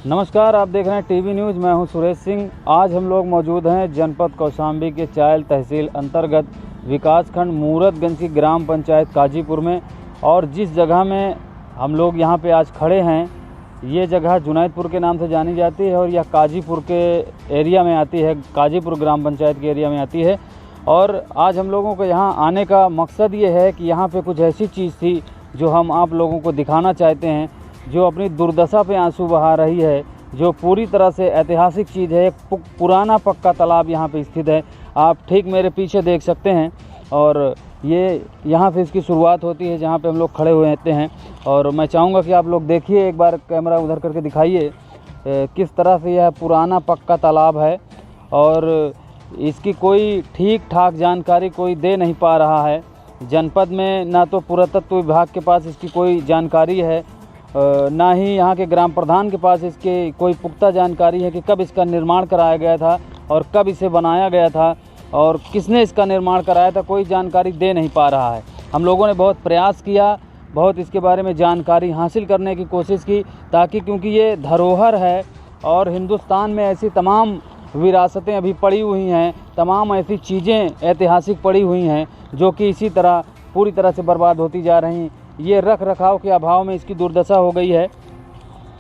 नमस्कार, आप देख रहे हैं टीवी न्यूज़। मैं हूं सुरेश सिंह। आज हम लोग मौजूद हैं जनपद कौशाम्बी के चायल तहसील अंतर्गत विकासखंड मूरतगंज की ग्राम पंचायत काजीपुर में। और जिस जगह में हम लोग यहां पे आज खड़े हैं, ये जगह जुनैदपुर के नाम से जानी जाती है और यह काजीपुर के एरिया में आती है, काजीपुर ग्राम पंचायत के एरिया में आती है। और आज हम लोगों को यहाँ आने का मकसद ये है कि यहाँ पे कुछ ऐसी चीज़ थी जो हम आप लोगों को दिखाना चाहते हैं, जो अपनी दुर्दशा पे आंसू बहा रही है, जो पूरी तरह से ऐतिहासिक चीज़ है। एक पुराना पक्का तालाब यहाँ पे स्थित है, आप ठीक मेरे पीछे देख सकते हैं। और ये यहाँ से इसकी शुरुआत होती है जहाँ पे हम लोग खड़े हुए रहते हैं। और मैं चाहूँगा कि आप लोग देखिए, एक बार कैमरा उधर करके दिखाइए किस तरह से यह पुराना पक्का तालाब है। और इसकी कोई ठीक ठाक जानकारी कोई दे नहीं पा रहा है। जनपद में ना तो पुरातत्व विभाग के पास इसकी कोई जानकारी है, ना ही यहाँ के ग्राम प्रधान के पास इसके कोई पुख्ता जानकारी है कि कब इसका निर्माण कराया गया था और कब इसे बनाया गया था और किसने इसका निर्माण कराया था। कोई जानकारी दे नहीं पा रहा है। हम लोगों ने बहुत प्रयास किया, बहुत इसके बारे में जानकारी हासिल करने की कोशिश की, ताकि क्योंकि ये धरोहर है और हिंदुस्तान में ऐसी तमाम विरासतें अभी पड़ी हुई हैं, तमाम ऐसी चीज़ें ऐतिहासिक पड़ी हुई हैं जो कि इसी तरह पूरी तरह से बर्बाद होती जा रही। ये रख रखाव के अभाव में इसकी दुर्दशा हो गई है।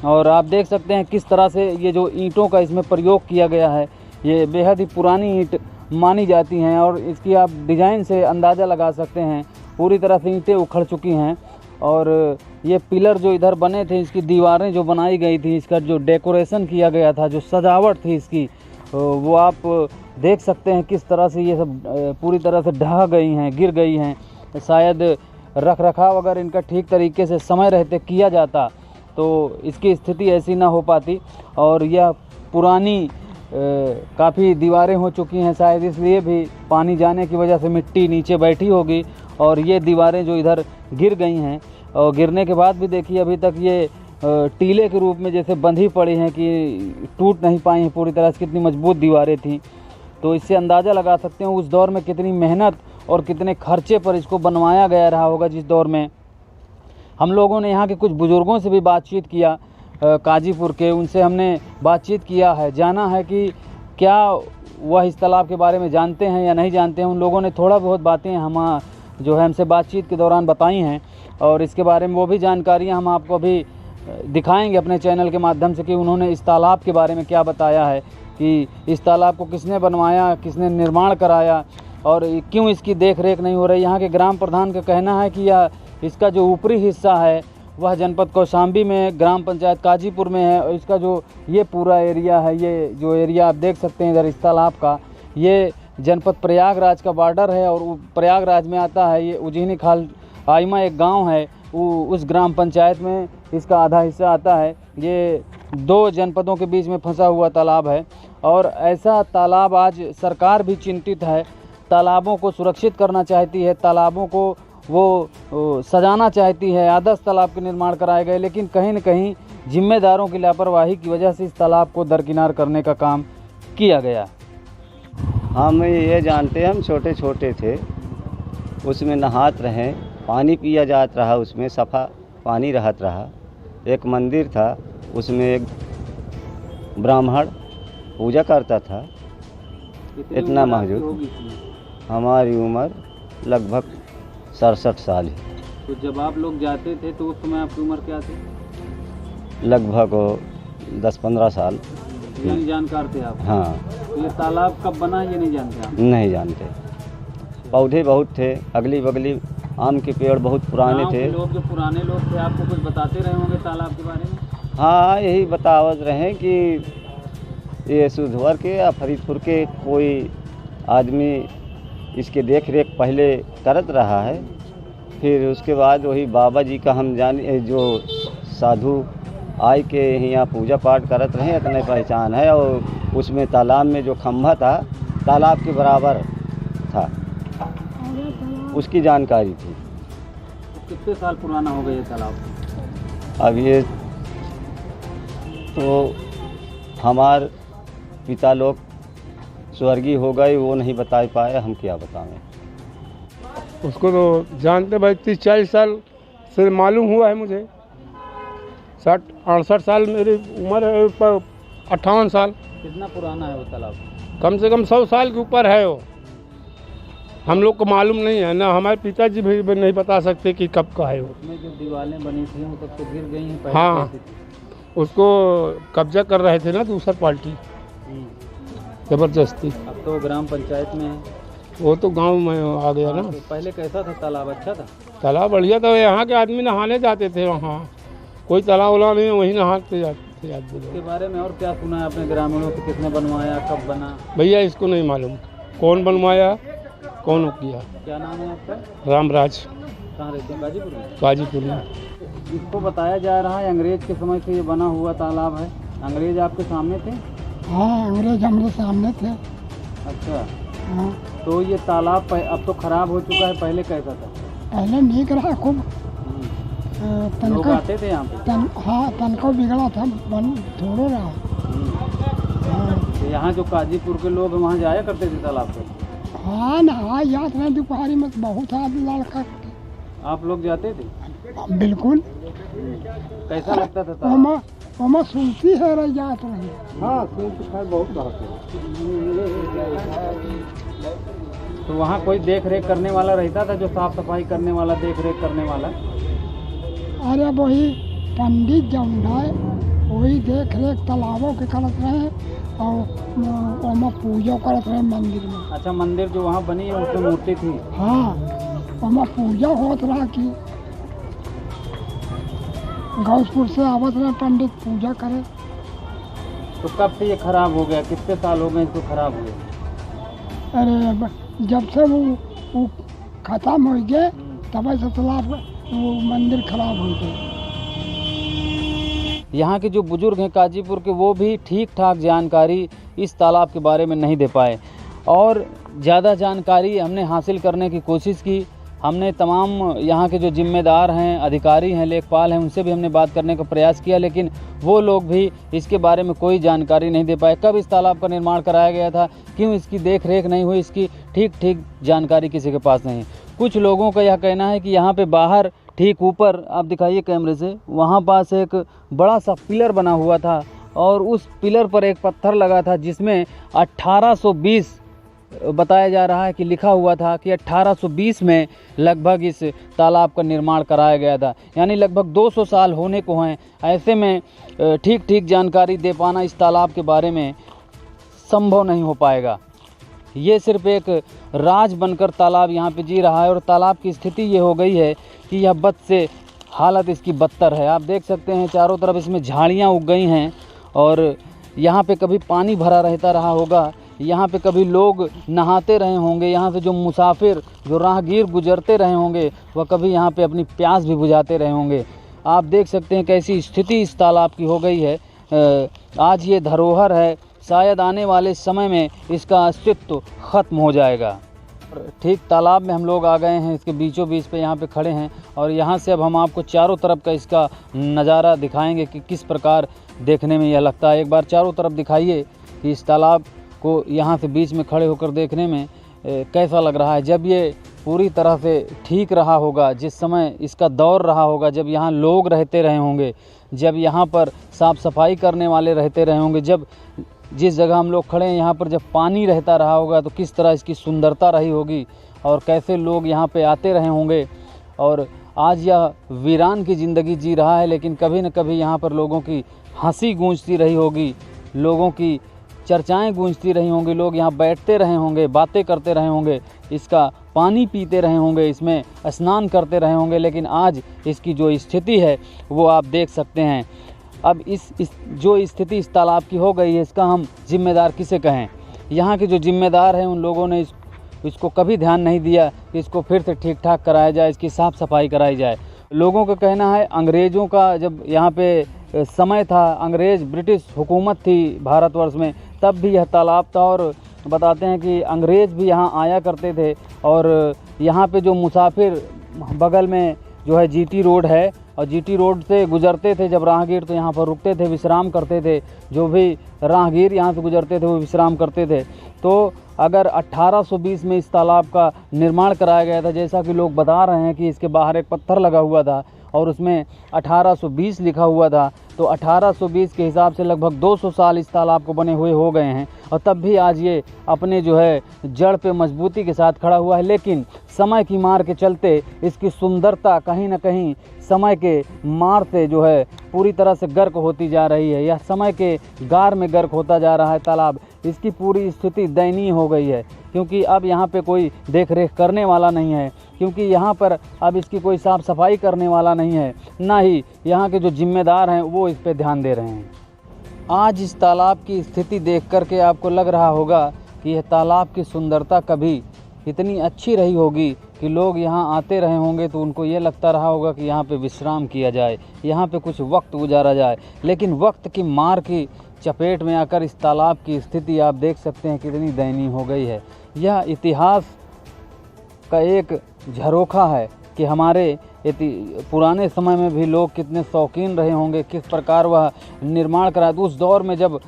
और आप देख सकते हैं किस तरह से ये जो ईंटों का इसमें प्रयोग किया गया है, ये बेहद ही पुरानी ईंट मानी जाती हैं। और इसकी आप डिज़ाइन से अंदाज़ा लगा सकते हैं, पूरी तरह से ईंटें उखड़ चुकी हैं। और ये पिलर जो इधर बने थे, इसकी दीवारें जो बनाई गई थी, इसका जो डेकोरेशन किया गया था, जो सजावट थी इसकी, वो आप देख सकते हैं किस तरह से ये सब पूरी तरह से ढह गई हैं, गिर गई हैं। शायद रख रखाव अगर इनका ठीक तरीके से समय रहते किया जाता तो इसकी स्थिति ऐसी ना हो पाती। और यह पुरानी काफ़ी दीवारें हो चुकी हैं, शायद इसलिए भी पानी जाने की वजह से मिट्टी नीचे बैठी होगी। और ये दीवारें जो इधर गिर गई हैं, और गिरने के बाद भी देखिए अभी तक ये टीले के रूप में जैसे बंधी पड़ी हैं कि टूट नहीं पाई हैं पूरी तरह से। कितनी मजबूत दीवारें थीं। तो इससे अंदाज़ा लगा सकते हैं उस दौर में कितनी मेहनत और कितने खर्चे पर इसको बनवाया गया रहा होगा जिस दौर में। हम लोगों ने यहाँ के कुछ बुज़ुर्गों से भी बातचीत किया, काजीपुर के, उनसे हमने बातचीत किया है, जाना है कि क्या वह इस तालाब के बारे में जानते हैं या नहीं जानते हैं। उन लोगों ने थोड़ा बहुत बातें जो है हमसे बातचीत के दौरान बताई हैं। और इसके बारे में वो भी जानकारियाँ हम आपको अभी दिखाएंगे अपने चैनल के माध्यम से कि उन्होंने इस तालाब के बारे में क्या बताया है, कि इस तालाब को किसने बनवाया, किसने निर्माण कराया और क्यों इसकी देख रेख नहीं हो रही। यहाँ के ग्राम प्रधान का कहना है कि इसका जो ऊपरी हिस्सा है वह जनपद कौशाम्बी में ग्राम पंचायत काजीपुर में है। और इसका जो ये पूरा एरिया है, ये जो एरिया आप देख सकते हैं इधर इस तालाब का, ये जनपद प्रयागराज का बॉर्डर है और प्रयागराज में आता है। ये उजीनी खाल आइमा एक गांव है, उस ग्राम पंचायत में इसका आधा हिस्सा आता है। ये दो जनपदों के बीच में फंसा हुआ तालाब है। और ऐसा तालाब आज सरकार भी चिंतित है, तालाबों को सुरक्षित करना चाहती है, तालाबों को वो सजाना चाहती है, आदर्श तालाब के निर्माण कराए गए। लेकिन कहीं न कहीं जिम्मेदारों की लापरवाही की वजह से इस तालाब को दरकिनार करने का काम किया गया। हम ये जानते हैं, हम छोटे छोटे थे, उसमें नहात रहे, पानी पिया जात रहा, उसमें सफ़ा पानी रहत रहा। एक मंदिर था, उसमें एक ब्राह्मण पूजा करता था। इतना मौजूद, हमारी उम्र लगभग 67 साल है। तो जब आप लोग जाते थे तो उस समय आपकी उम्र क्या थी? लगभग 10-15 साल। यानी जानकार थे आप? हाँ। तो ये तालाब कब बना ये नहीं जानते आप? नहीं जानते। पौधे बहुत थे, अगली बगली आम के पेड़ बहुत पुराने थे। लोग जो पुराने लोग थे आपको कुछ बताते रहे होंगे तालाब के बारे में? हाँ, यही बतावत रहे कि ये सुधवर के या फरीदपुर के कोई आदमी इसके देख रेख पहले करत रहा है। फिर उसके बाद वही बाबा जी का हम जाने, जो साधु आए के यहाँ पूजा पाठ करत रहे, इतने पहचान है। और उसमें तालाब में जो खम्भा था, तालाब के बराबर था, उसकी जानकारी थी। तो कितने साल पुराना हो गया ये तालाब? अब ये तो हमार पिता लोग स्वर्गीय हो गए, वो नहीं बता पाए, हम क्या बताएं। उसको तो जानते भाई 30-40 साल से मालूम हुआ है मुझे। 60-68 साल मेरी उम्र है, 58 साल। कितना पुराना है वो तालाब? कम से कम 100 साल के ऊपर है वो। हम लोग को मालूम नहीं है ना, हमारे पिताजी भी नहीं बता सकते कि कब का है वो। उसमें जो दीवारें बनी थी वो सब तो गिर गई हैं पहले हाँ, कैसी थी? उसको कब्जा कर रहे थे ना दूसरा पार्टी, ज़बरदस्ती। अब तो ग्राम पंचायत में है। वो तो गांव में आ गया ना। तो पहले कैसा था तालाब? अच्छा था? तालाब बढ़िया था, यहाँ के आदमी नहाने जाते थे वहाँ। कोई तालाब वाला नहीं है, वहीं नहाते जाते थे आदमी इसके लोग। बारे में और क्या सुना है आपने ग्रामीणों से? किसने बनवाया, कब बना? भैया इसको नहीं मालूम कौन बनवाया, कौन किया। क्या नाम है आपका? रामराज, कहाँ रहते हैं? गाजीपुर में? गाजीपुर में। इसको बताया जा रहा है अंग्रेज के समय से ये बना हुआ तालाब है। अंग्रेज आपके सामने थे? हाँ, अंग्रेज हमारे सामने थे। अच्छा, हाँ, तो ये तालाब अब तो खराब हो चुका है, पहले कैसा था? पहले नहीं रहा खूब। लोग तनको आते थे यहाँ पे? हाँ, तनको बिगड़ा था, बन थोड़ो रहा। हाँ, तो यहाँ जो काजीपुर के लोग वहाँ जाया करते थे तालाब पे? हाँ नहा याद नहीं, दोपहरी में बहुत आदमी लड़का। आप लोग जाते थे? बिल्कुल। कैसा लगता था तालाब? ओमा ओमा सुनती है रह जात रही। हाँ, सुन तो खैर बहुत बात है। तो वहाँ कोई देख रेख करने वाला रहता था, जो साफ सफाई करने वाला, देख रेख करने वाला? अरे वही पंडित जमुनाए वही देख रेख तालाबों के करत रहे और ओमा पूजा करत रहे मंदिर में। अच्छा, मंदिर जो वहाँ बनी है उसमें मूर्ति थी? हाँ, ओमा पूजा होत रहा कि गौसपुर से आवत रहे पंडित पूजा करे। तो कब से ये खराब हो गया? कितने साल हो गए इसको खराब हुए? अरे जब से वो खत्म हो गए तब से तालाब वो मंदिर खराब हो गए। यहाँ के जो बुजुर्ग हैं काजीपुर के, वो भी ठीक ठाक जानकारी इस तालाब के बारे में नहीं दे पाए और ज़्यादा जानकारी हमने हासिल करने की कोशिश की। हमने तमाम यहाँ के जो जिम्मेदार हैं, अधिकारी हैं, लेखपाल हैं, उनसे भी हमने बात करने का प्रयास किया, लेकिन वो लोग भी इसके बारे में कोई जानकारी नहीं दे पाए। कब इस तालाब का निर्माण कराया गया था, क्यों इसकी देख रेख नहीं हुई, इसकी ठीक जानकारी किसी के पास नहीं है। कुछ लोगों का यह कहना है कि यहाँ पे बाहर ठीक ऊपर, आप दिखाइए कैमरे से, वहाँ पास एक बड़ा सा पिलर बना हुआ था और उस पिलर पर एक पत्थर लगा था जिसमें 1820 बताया जा रहा है कि लिखा हुआ था कि 1820 में लगभग इस तालाब का निर्माण कराया गया था। यानी लगभग 200 साल होने को हैं। ऐसे में ठीक जानकारी दे पाना इस तालाब के बारे में संभव नहीं हो पाएगा। ये सिर्फ एक राज बनकर तालाब यहाँ पे जी रहा है और तालाब की स्थिति ये हो गई है कि यह बद से हालत इसकी बदतर है। आप देख सकते हैं चारों तरफ इसमें झाड़ियाँ उग गई हैं और यहाँ पे कभी पानी भरा रहता रहा होगा, यहाँ पे कभी लोग नहाते रहे होंगे, यहाँ से जो मुसाफिर, जो राहगीर गुजरते रहे होंगे, वह कभी यहाँ पे अपनी प्यास भी बुझाते रहे होंगे। आप देख सकते हैं कैसी स्थिति इस तालाब की हो गई है। आज ये धरोहर है, शायद आने वाले समय में इसका अस्तित्व ख़त्म हो जाएगा। ठीक तालाब में हम लोग आ गए हैं, इसके बीचों बीच पे यहाँ पे खड़े हैं और यहाँ से अब हम आपको चारों तरफ का इसका नज़ारा दिखाएंगे कि किस प्रकार देखने में यह लगता है। एक बार चारों तरफ दिखाइए कि इस तालाब को यहाँ से बीच में खड़े होकर देखने में कैसा लग रहा है। जब ये पूरी तरह से ठीक रहा होगा, जिस समय इसका दौर रहा होगा, जब यहाँ लोग रहते रहे होंगे, जब यहाँ पर साफ़ सफाई करने वाले रहते रहे होंगे, जब जिस जगह हम लोग खड़े हैं यहाँ पर जब पानी रहता रहा होगा, तो किस तरह इसकी सुंदरता रही होगी और कैसे लोग यहाँ पे आते रहे होंगे। और आज यह वीरान की ज़िंदगी जी रहा है, लेकिन कभी न कभी यहाँ पर लोगों की हंसी गूंजती रही होगी, लोगों की चर्चाएं गूंजती रही होंगी, लोग यहाँ बैठते रहे होंगे, बातें करते रहे होंगे, इसका पानी पीते रहे होंगे, इसमें स्नान करते रहे होंगे। लेकिन आज इसकी जो स्थिति है वो आप देख सकते हैं। अब इस जो स्थिति इस तालाब की हो गई है, इसका हम जिम्मेदार किसे कहें? यहाँ के जो जिम्मेदार हैं उन लोगों ने इसको कभी ध्यान नहीं दिया कि इसको फिर से ठीक ठाक कराया जाए, इसकी साफ़ सफाई कराई जाए। लोगों का कहना है अंग्रेज़ों का जब यहाँ पे समय था, अंग्रेज़ ब्रिटिश हुकूमत थी भारतवर्ष में, तब भी यह तालाब था और बताते हैं कि अंग्रेज़ भी यहाँ आया करते थे और यहाँ पे जो मुसाफिर, बगल में जो है जीटी रोड है और जीटी रोड से गुजरते थे जब राहगीर, तो यहाँ पर रुकते थे, विश्राम करते थे। जो भी राहगीर यहाँ से गुजरते थे वो विश्राम करते थे। तो अगर 1820 में इस तालाब का निर्माण कराया गया था, जैसा कि लोग बता रहे हैं कि इसके बाहर एक पत्थर लगा हुआ था और उसमें 1820 लिखा हुआ था, तो 1820 के हिसाब से लगभग 200 साल इस तालाब को बने हुए हो गए हैं और तब भी आज ये अपने जो है जड़ पे मजबूती के साथ खड़ा हुआ है। लेकिन समय की मार के चलते इसकी सुंदरता कहीं ना कहीं समय के मार से जो है पूरी तरह से गर्क होती जा रही है, या समय के गार में गर्क होता जा रहा है तालाब। इसकी पूरी स्थिति दयनीय हो गई है, क्योंकि अब यहाँ पे कोई देख रेख करने वाला नहीं है, क्योंकि यहाँ पर अब इसकी कोई साफ़ सफाई करने वाला नहीं है, ना ही यहाँ के जो जिम्मेदार हैं वो इस पे ध्यान दे रहे हैं। आज इस तालाब की स्थिति देख कर के आपको लग रहा होगा कि यह तालाब की सुंदरता कभी इतनी अच्छी रही होगी कि लोग यहाँ आते रहे होंगे तो उनको ये लगता रहा होगा कि यहाँ पे विश्राम किया जाए, यहाँ पे कुछ वक्त गुजारा जाए। लेकिन वक्त की मार की चपेट में आकर इस तालाब की स्थिति आप देख सकते हैं कितनी दयनीय हो गई है। यह इतिहास का एक झरोखा है कि हमारे पुराने समय में भी लोग कितने शौकीन रहे होंगे, किस प्रकार वह निर्माण कराए। तो उस दौर में जब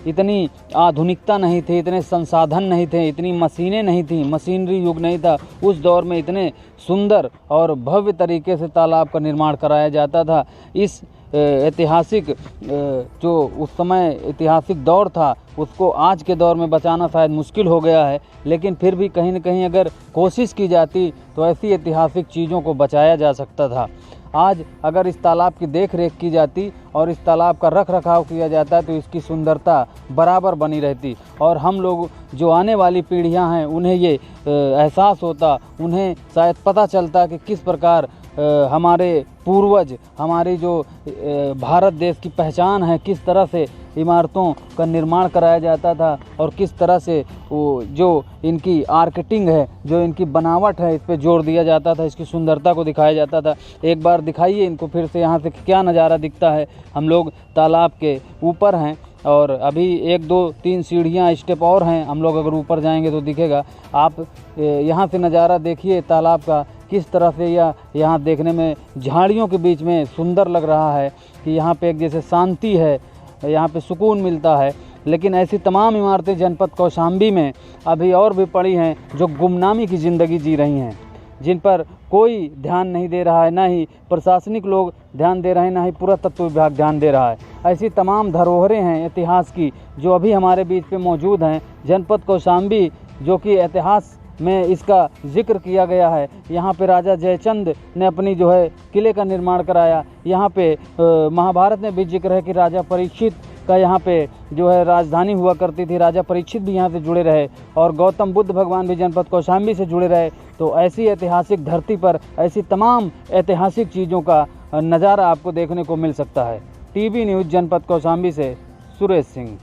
इतनी आधुनिकता नहीं थी, इतने संसाधन नहीं थे, इतनी मशीनें नहीं थी, मशीनरी युग नहीं था, उस दौर में इतने सुंदर और भव्य तरीके से तालाब का निर्माण कराया जाता था। इस ऐतिहासिक जो उस समय ऐतिहासिक दौर था उसको आज के दौर में बचाना शायद मुश्किल हो गया है, लेकिन फिर भी कहीं न कहीं अगर कोशिश की जाती तो ऐसी ऐतिहासिक चीज़ों को बचाया जा सकता था। आज अगर इस तालाब की देख रेख की जाती और इस तालाब का रख रखाव किया जाता तो इसकी सुंदरता बराबर बनी रहती, और हम लोग जो आने वाली पीढ़ियां हैं उन्हें ये एहसास होता, उन्हें शायद पता चलता कि किस प्रकार हमारे पूर्वज, हमारी जो भारत देश की पहचान है, किस तरह से इमारतों का निर्माण कराया जाता था और किस तरह से वो जो इनकी आर्किटिंग है, जो इनकी बनावट है, इस पे जोर दिया जाता था, इसकी सुंदरता को दिखाया जाता था। एक बार दिखाइए इनको फिर से यहाँ से क्या नज़ारा दिखता है। हम लोग तालाब के ऊपर हैं और अभी 1 2 3 सीढ़ियाँ स्टेप और हैं, हम लोग अगर ऊपर जाएंगे तो दिखेगा। आप यहाँ से नज़ारा देखिए तालाब का, किस तरह से यह यहाँ देखने में झाड़ियों के बीच में सुंदर लग रहा है कि यहाँ पे एक जैसे शांति है, यहाँ पे सुकून मिलता है। लेकिन ऐसी तमाम इमारतें जनपद कौशाम्बी में अभी और भी पड़ी हैं जो गुमनामी की ज़िंदगी जी रही हैं, जिन पर कोई ध्यान नहीं दे रहा है, ना ही प्रशासनिक लोग ध्यान दे रहे हैं, ना ही पुरातत्व विभाग ध्यान दे रहा है। ऐसी तमाम धरोहरें हैं इतिहास की जो अभी हमारे बीच पे मौजूद हैं। जनपद कौशाम्बी जो कि इतिहास में इसका जिक्र किया गया है, यहाँ पे राजा जयचंद ने अपनी जो है किले का निर्माण कराया। यहाँ पे महाभारत में भी जिक्र है कि राजा परीक्षित का यहाँ पे जो है राजधानी हुआ करती थी, राजा परीक्षित भी यहाँ से जुड़े रहे और गौतम बुद्ध भगवान भी जनपद कौशाम्बी से जुड़े रहे। तो ऐसी ऐतिहासिक धरती पर ऐसी तमाम ऐतिहासिक चीज़ों का नज़ारा आपको देखने को मिल सकता है। टीवी न्यूज़ जनपद कौशाम्बी से सुरेश सिंह।